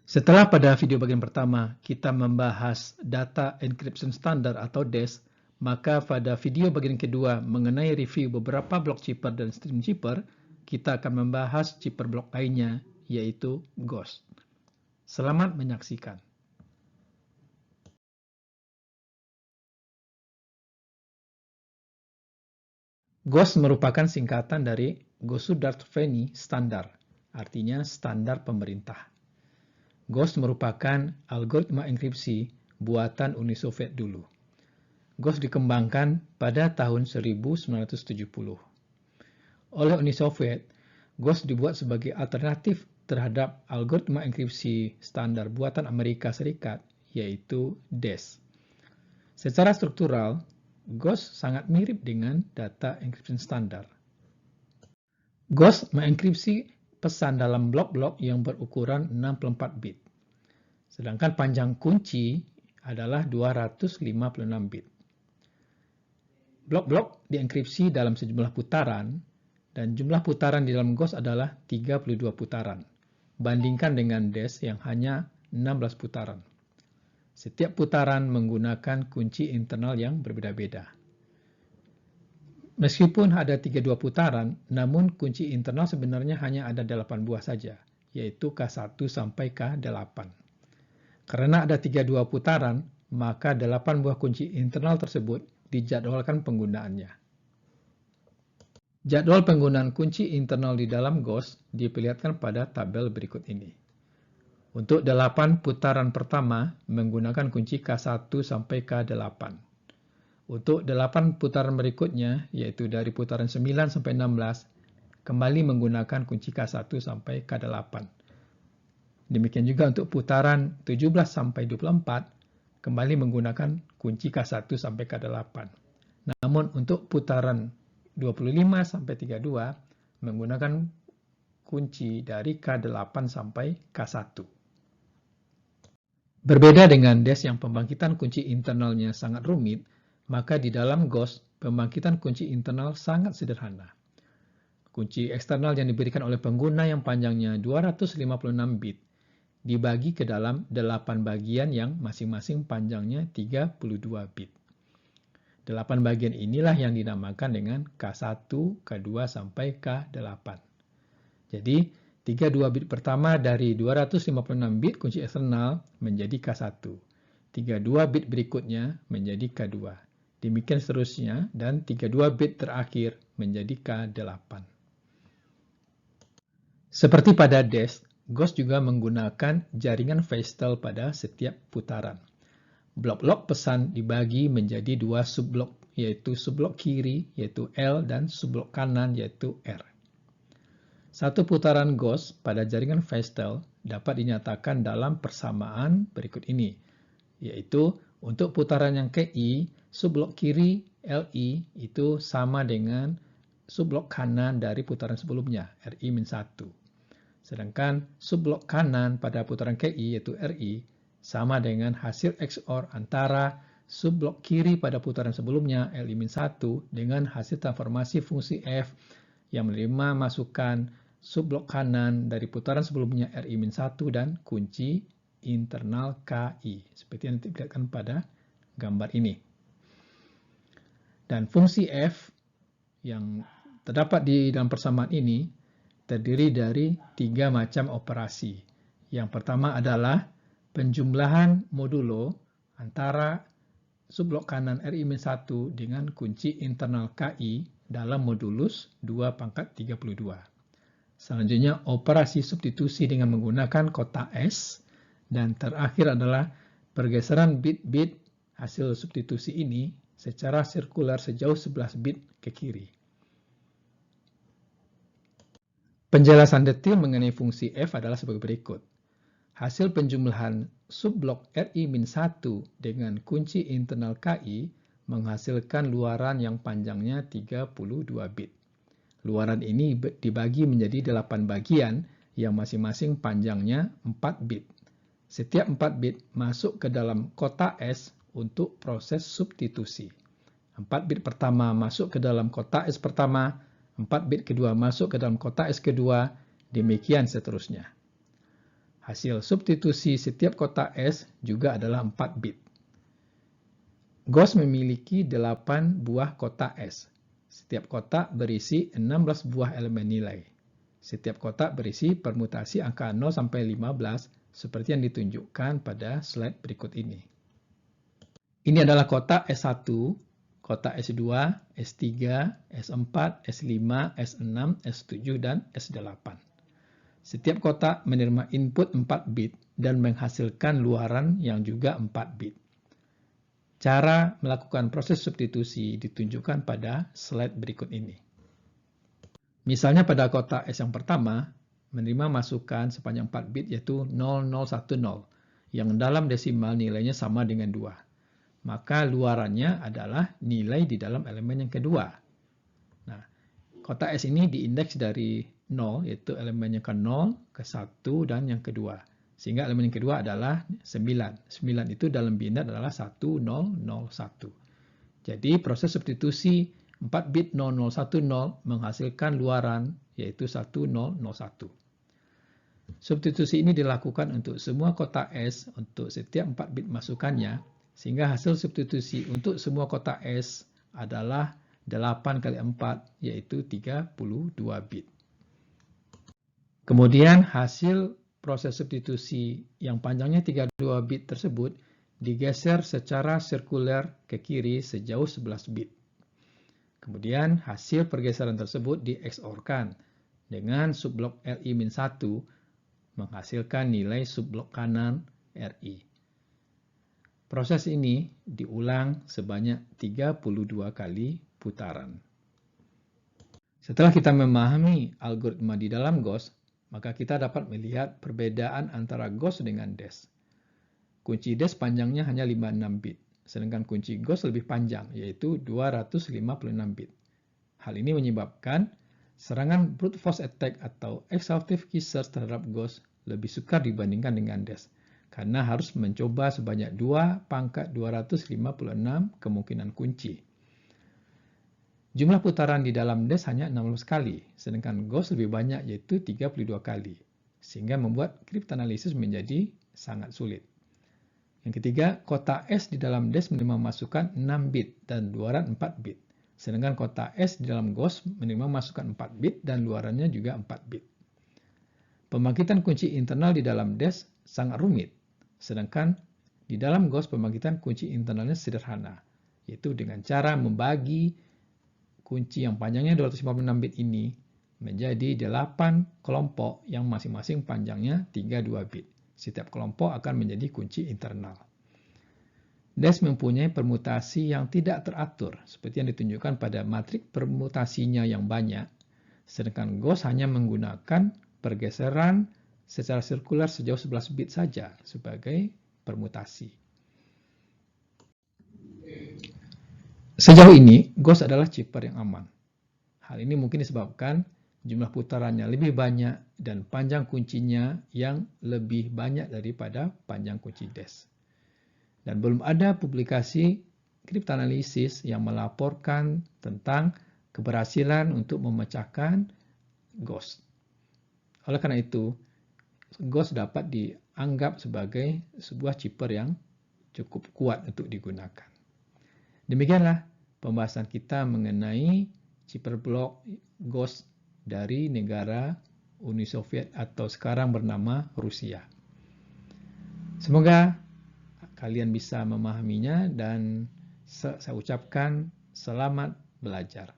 Setelah pada video bagian pertama kita membahas data encryption standar atau DES, maka pada video bagian kedua mengenai review beberapa block chipper dan stream chipper, kita akan membahas chipper block lainnya, yaitu Ghost. Selamat menyaksikan. Ghost merupakan singkatan dari Gosudardtveni Standard, artinya standar pemerintah. Ghost merupakan algoritma enkripsi buatan Uni Soviet dulu. Ghost dikembangkan pada tahun 1970. Oleh Uni Soviet, Ghost dibuat sebagai alternatif terhadap algoritma enkripsi standar buatan Amerika Serikat, yaitu DES. Secara struktural, Ghost sangat mirip dengan data encryption standar. Ghost mengenkripsi pesan dalam blok-blok yang berukuran 64 bit. Sedangkan panjang kunci adalah 256 bit. Blok-blok dienkripsi dalam sejumlah putaran, dan jumlah putaran di dalam Ghost adalah 32 putaran, bandingkan dengan DES yang hanya 16 putaran. Setiap putaran menggunakan kunci internal yang berbeda-beda. Meskipun ada 32 putaran, namun kunci internal sebenarnya hanya ada 8 buah saja, yaitu K1 sampai K8. Karena ada 32 putaran, maka 8 buah kunci internal tersebut dijadwalkan penggunaannya. Jadwal penggunaan kunci internal di dalam Ghost diperlihatkan pada tabel berikut ini. Untuk 8 putaran pertama menggunakan kunci K1 sampai K8. Untuk 8 putaran berikutnya, yaitu dari putaran 9 sampai 16, kembali menggunakan kunci K1 sampai K8. Demikian juga untuk putaran 17 sampai 24, kembali menggunakan kunci K1 sampai K8. Namun untuk putaran 25 sampai 32, menggunakan kunci dari K8 sampai K1. Berbeda dengan DES yang pembangkitan kunci internalnya sangat rumit, maka di dalam Ghost, pembangkitan kunci internal sangat sederhana. Kunci eksternal yang diberikan oleh pengguna yang panjangnya 256 bit dibagi ke dalam 8 bagian yang masing-masing panjangnya 32 bit. 8 bagian inilah yang dinamakan dengan K1, K2 sampai K8. Jadi, 32 bit pertama dari 256 bit kunci eksternal menjadi K1. 32 bit berikutnya menjadi K2. Demikian seterusnya, dan 32 bit terakhir menjadi K8. Seperti pada DES, Ghost juga menggunakan jaringan Feistel pada setiap putaran. Blok-blok pesan dibagi menjadi 2 subblok, yaitu subblok kiri, yaitu L, dan subblok kanan, yaitu R. Satu putaran Ghost pada jaringan Feistel dapat dinyatakan dalam persamaan berikut ini, yaitu untuk putaran yang KI, subblok kiri LI itu sama dengan subblok kanan dari putaran sebelumnya, RI-1. Sedangkan subblok kanan pada putaran KI, yaitu RI, sama dengan hasil XOR antara subblok kiri pada putaran sebelumnya, LI-1, dengan hasil transformasi fungsi F yang menerima masukan subblok kanan dari putaran sebelumnya RI-1 dan kunci internal KI, seperti yang diperlihatkan pada gambar ini. Dan fungsi F yang terdapat di dalam persamaan ini terdiri dari 3 macam operasi. Yang pertama adalah penjumlahan modulo antara subblok kanan RI-1 dengan kunci internal KI dalam modulus 2/32. Selanjutnya, operasi substitusi dengan menggunakan kotak S. Dan terakhir adalah pergeseran bit-bit hasil substitusi ini secara sirkular sejauh 11 bit ke kiri. Penjelasan detail mengenai fungsi F adalah sebagai berikut. Hasil penjumlahan subblok RI-1 dengan kunci internal KI menghasilkan luaran yang panjangnya 32 bit. Luaran ini dibagi menjadi 8 bagian yang masing-masing panjangnya 4 bit. Setiap 4 bit masuk ke dalam kotak S untuk proses substitusi. 4 bit pertama masuk ke dalam kotak S pertama, 4 bit kedua masuk ke dalam kotak S kedua, demikian seterusnya. Hasil substitusi setiap kotak S juga adalah 4 bit. GOS memiliki 8 buah kotak S. Setiap kotak berisi 16 buah elemen nilai. Setiap kotak berisi permutasi angka 0 sampai 15 seperti yang ditunjukkan pada slide berikut ini. Ini adalah kotak S1, kotak S2, S3, S4, S5, S6, S7, dan S8. Setiap kotak menerima input 4 bit dan menghasilkan luaran yang juga 4 bit. Cara melakukan proses substitusi ditunjukkan pada slide berikut ini. Misalnya pada kotak S yang pertama, menerima masukan sepanjang 4 bit yaitu 0010, yang dalam desimal nilainya sama dengan 2. Maka luarannya adalah nilai di dalam elemen yang kedua. Nah, kotak S ini diindeks dari 0, yaitu elemennya ke 0, ke 1, dan yang kedua. Sehingga elemen yang kedua adalah 9. 9 itu dalam binat adalah 1001. Jadi proses substitusi 4 bit 0010 menghasilkan luaran yaitu 1001. Substitusi ini dilakukan untuk semua kotak S untuk setiap 4 bit masukannya, sehingga hasil substitusi untuk semua kotak S adalah 8 kali 4 yaitu 32 bit. Kemudian hasil proses substitusi yang panjangnya 32 bit tersebut digeser secara sirkuler ke kiri sejauh 11 bit. Kemudian hasil pergeseran tersebut di XOR-kan dengan subblok RI-1 menghasilkan nilai subblok kanan RI. Proses ini diulang sebanyak 32 kali putaran. Setelah kita memahami algoritma di dalam GOS, maka kita dapat melihat perbedaan antara GOS dengan DES. Kunci DES panjangnya hanya 56 bit, sedangkan kunci GOS lebih panjang, yaitu 256 bit. Hal ini menyebabkan serangan brute force attack atau exhaustive key search terhadap GOS lebih sukar dibandingkan dengan DES, karena harus mencoba sebanyak 2⁻256 kemungkinan kunci. Jumlah putaran di dalam DES hanya 16 kali, sedangkan GOS lebih banyak yaitu 32 kali, sehingga membuat kriptanalisis menjadi sangat sulit. Yang ketiga, kotak S di dalam DES menerima masukan 6 bit dan luaran 4 bit, sedangkan kotak S di dalam GOS menerima masukan 4 bit dan luarannya juga 4 bit. Pembangkitan kunci internal di dalam DES sangat rumit, sedangkan di dalam GOS pembangkitan kunci internalnya sederhana, yaitu dengan cara membagi kunci yang panjangnya 256 bit ini menjadi 8 kelompok yang masing-masing panjangnya 32 bit. Setiap kelompok akan menjadi kunci internal. DES mempunyai permutasi yang tidak teratur, seperti yang ditunjukkan pada matrik permutasinya yang banyak, sedangkan GOS hanya menggunakan pergeseran secara sirkular sejauh 11 bit saja sebagai permutasi. Sejauh ini, GOS adalah chipper yang aman. Hal ini mungkin disebabkan jumlah putarannya lebih banyak dan panjang kuncinya yang lebih banyak daripada panjang kunci DES. Dan belum ada publikasi kriptanalisis yang melaporkan tentang keberhasilan untuk memecahkan GOS. Oleh karena itu, GOS dapat dianggap sebagai sebuah chipper yang cukup kuat untuk digunakan. Demikianlah pembahasan kita mengenai chipper block GOS dari negara Uni Soviet atau sekarang bernama Rusia. Semoga kalian bisa memahaminya dan saya ucapkan selamat belajar.